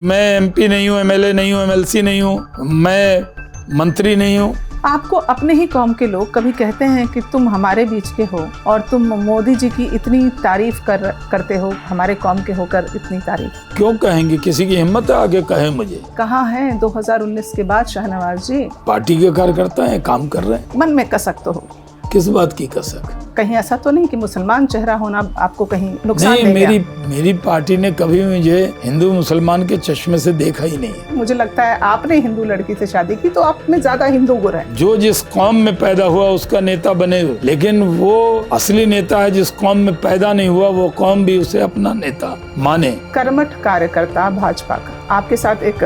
मैं एमपी नहीं हूँ, एमएलए नहीं हूँ, एमएलसी नहीं हूँ, मैं मंत्री नहीं हूँ। आपको अपने ही कौम के लोग कभी कहते हैं कि तुम हमारे बीच के हो और तुम मोदी जी की इतनी तारीफ करते हो, हमारे कौम के होकर इतनी तारीफ क्यों कहेंगे? किसी की हिम्मत है आगे कहे मुझे? कहाँ है 2019 के बाद शाहनवाज जी? पार्टी के कार्यकर्ता हैं, काम कर रहे हैं। मन में कसक तो हो। किस बात की कसक? कहीं ऐसा तो नहीं कि मुसलमान चेहरा होना आपको कहीं नुकसान नहीं, दे गया? मेरी पार्टी ने कभी मुझे हिंदू मुसलमान के चश्मे से देखा ही नहीं है। मुझे लगता है आपने हिंदू लड़की से शादी की तो आप में ज्यादा हिंदू गुण है। जो जिस कौम में पैदा हुआ उसका नेता बने, लेकिन वो असली नेता है जिस कौम में पैदा नहीं हुआ, वो कौम भी उसे अपना नेता माने। कर्मठ कार्यकर्ता भाजपा का, आपके साथ एक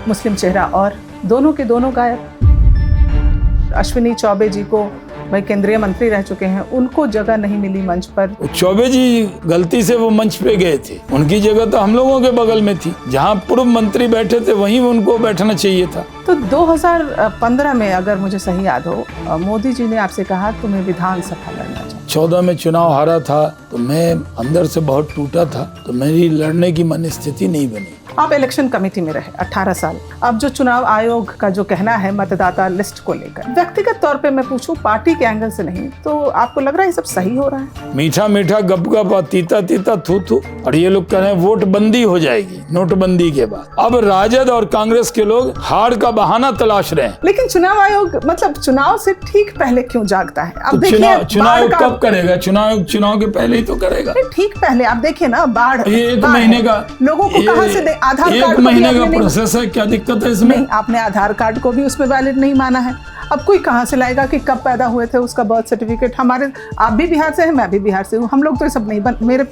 मुस्लिम चेहरा और दोनों के दोनों गायब। अश्विनी चौबे जी को, भाई केंद्रीय मंत्री रह चुके हैं, उनको जगह नहीं मिली मंच पर। चौबे जी गलती से वो मंच पे गए थे, उनकी जगह तो हम लोगों के बगल में थी, जहाँ पूर्व मंत्री बैठे थे वहीं उनको बैठना चाहिए था। तो 2015 में अगर मुझे सही याद हो, मोदी जी ने आपसे कहा तुम्हें विधानसभा लड़ना चाहिए। 14 में चुनाव हारा था तो मैं अंदर से बहुत टूटा था, तो मेरी लड़ने की मन स्थिति नहीं बनी। आप इलेक्शन कमेटी में रहे 18 साल। अब जो चुनाव आयोग का जो कहना है मतदाता लिस्ट को लेकर, व्यक्तिगत तौर पे मैं पूछूं, पार्टी के एंगल से नहीं, तो आपको लग रहा है ये सब सही हो रहा है? मीठा मीठा गप गप और तीता तीता थू थू, और ये लोग कह रहे हैं वोट बंदी हो जाएगी नोटबंदी के बाद। अब राजद और कांग्रेस के लोग हार का बहाना तलाश रहे हैं। लेकिन चुनाव आयोग मतलब चुनाव से ठीक पहले क्यों जागता है? अब तो देखिए चुनाव कब करेगा? चुनाव के पहले ही तो करेगा। ठीक पहले आप देखिए ना, बाढ़ ये 1 महीने का, लोगों को कहाँ से आधार कार्ड? 1 महीने का प्रोसेस है, क्या दिक्कत है इसमें? नहीं, आपने आधार कार्ड को भी उसमें वैलिड नहीं माना है। अब कोई कहाँ से लाएगा कि कब पैदा हुए थे, उसका बर्थ सर्टिफिकेट? हमारे, आप भी बिहार से हैं, मैं भी बिहार से हूँ, हम लोग तो ये सब नहीं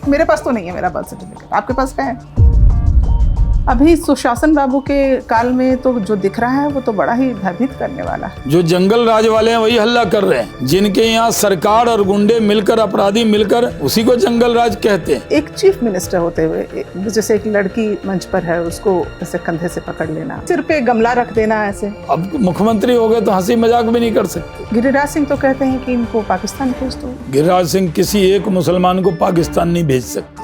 मेरे पास तो नहीं है मेरा बर्थ सर्टिफिकेट। आपके पास है? अभी सुशासन बाबू के काल में तो जो दिख रहा है वो तो बड़ा ही भयभीत करने वाला है। जो जंगल राज वाले हैं वही हल्ला कर रहे हैं, जिनके यहाँ सरकार और गुंडे मिलकर, अपराधी मिलकर, उसी को जंगल राज कहते हैं। एक चीफ मिनिस्टर होते हुए जैसे एक लड़की मंच पर है, उसको ऐसे कंधे से पकड़ लेना, सिर पे गमला रख देना ऐसे। अब मुख्यमंत्री हो गए तो हंसी मजाक भी नहीं कर सकते। गिरिराज सिंह तो कहते हैं कि इनको पाकिस्तान भेज दो। गिरिराज सिंह किसी एक मुसलमान को पाकिस्तान नहीं भेज सकते।